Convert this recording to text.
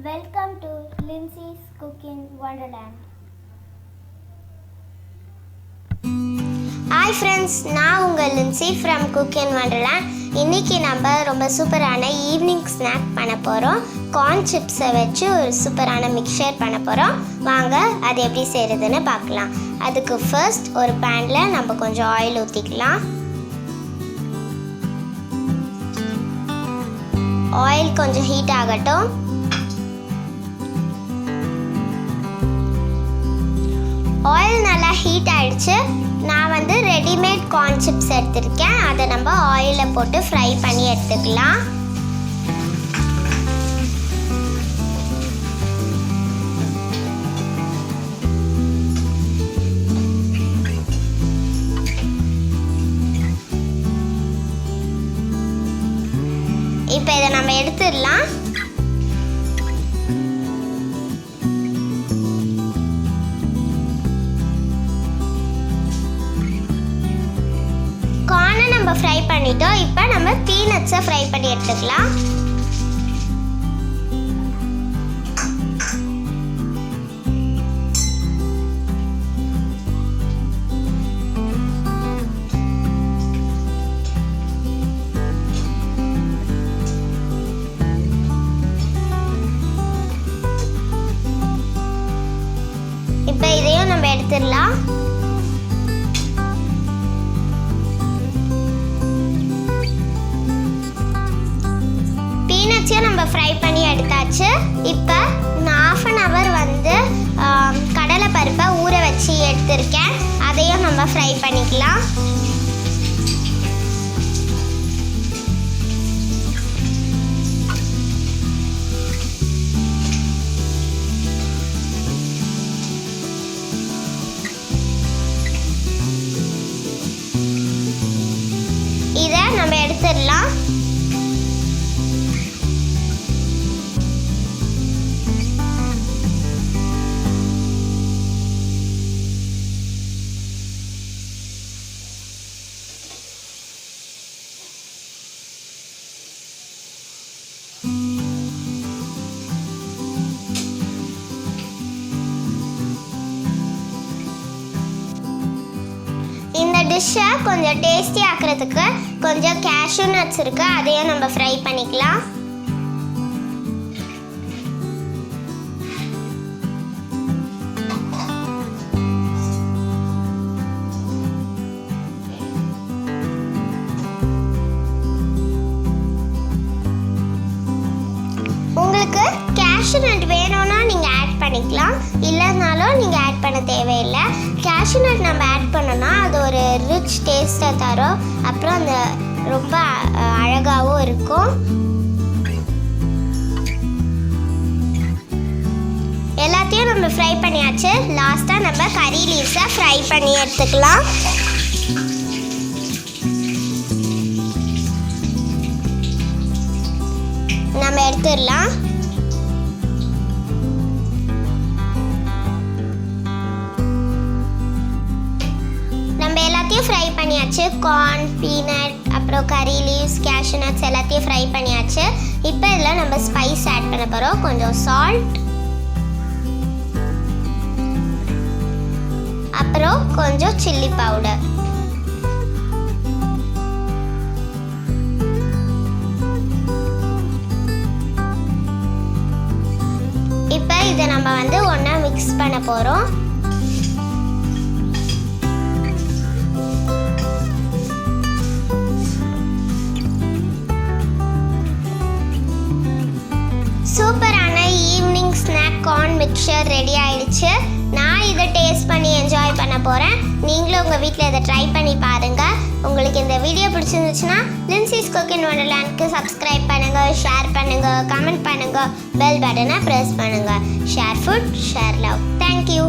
Welcome to Lindsay's Cooking Wonderland. Hi friends, நான் உங்கள் Lincy from Cooking Wonderland. இன்னைக்கு நம்ம ரொம்ப சூப்பரான ஈவினிங் ஸ்நாக் பண்ண போகிறோம். கார்ன் சிப்ஸை வச்சு ஒரு சூப்பரான மிக்சர் பண்ண போகிறோம். வாங்க அது எப்படி செய்கிறதுன்னு பார்க்கலாம். அதுக்கு ஃபர்ஸ்ட் ஒரு பேனில் நம்ம கொஞ்சம் ஆயில் ஊற்றிக்கலாம். ஆயில் கொஞ்சம் ஹீட் ஆகட்டும். ஆயில் நல்லா ஹீட் ஆகிடுச்சு. நான் வந்து ரெடிமேட் கார்ன் சிப்ஸ் எடுத்திருக்கேன். அதை நம்ம ஆயிலில் போட்டு ஃப்ரை பண்ணி எடுத்துக்கலாம். இப்போ இதை நம்ம எடுத்துடலாம். கார்னை நம்ம ஃப்ரை பண்ணிட்டோம். இப்போ நம்ம பீனட்ஸை ஃப்ரை பண்ணி எடுத்துக்கலாம். இப்போ இதையும் நம்ம எடுத்துடலாம். பீனட்ஸையும் நம்ம ஃப்ரை பண்ணி எடுத்தாச்சு. இப்போ நான் 1/2 hour வந்து கடலை பருப்பை ஊற வச்சு எடுத்திருக்கேன். அதையும் நம்ம ஃப்ரை பண்ணிக்கலாம். இதை நம்ம எடுத்துடலாம். இந்த டிஷ்ஷை கொஞ்சம் டேஸ்டி ஆக்கிறதுக்கு கொஞ்சம் கேஷ்யூ நட்ஸ் இருக்குது. அதையும் நம்ம ஃப்ரை பண்ணிக்கலாம். உங்களுக்கு கேஷ்யூ நட் வேணும்னா நீங்கள் ஆட் பண்ணிக்கலாம், இல்லைனாலும் நீங்கள் ஆட் பண்ண தேவையில்லை. கேஷ்யூ நட் நம்ம ஆட் பண்ணோன்னா அது ஒரு ரிச் டேஸ்ட்டை தரும். அப்புறம் அந்த ரொம்ப அழகாகவும் இருக்கும். எல்லாத்தையும் நம்ம ஃப்ரை பண்ணியாச்சு. லாஸ்ட்டாக நம்ம கறி லீவ்ஸை ஃப்ரை பண்ணி எடுத்துக்கலாம். நம்ம எடுத்துடலாம். நம்ம எல்லாத்தையும் ஃப்ரை பண்ணியாச்சு. கார்ன், பீனட், அப்புறம் கறி லீவ்ஸ், கேஷ்யூ நட்ஸ் எல்லாத்தையும் ஃப்ரை பண்ணியாச்சு. இப்போ இதில் நம்ம ஸ்பைஸ் ஆட் பண்ண போகிறோம். கொஞ்சம் சால்ட், அப்புறம் கொஞ்சம் சில்லி பவுடர். இப்போ இதை நம்ம வந்து ஒன்றா மிக்ஸ் பண்ண போகிறோம். சூப்பரான evening snack corn mixer ready ஆயிடுச்சு. நான் இதை டேஸ்ட் பண்ணி என்ஜாய் பண்ண போகிறேன். நீங்களும் உங்கள் வீட்டில் இதை ட்ரை பண்ணி பாருங்கள். உங்களுக்கு இந்த வீடியோ பிடிச்சிருந்துச்சுன்னா லின்சிஸ் குக்கிங் வண்டர்லேண்ட்க்கு சப்ஸ்கிரைப் பண்ணுங்கள், ஷேர் பண்ணுங்கள், கமெண்ட் பண்ணுங்கள், பெல் பட்டனை ப்ரெஸ் பண்ணுங்கள். Share food, share love. Thank you.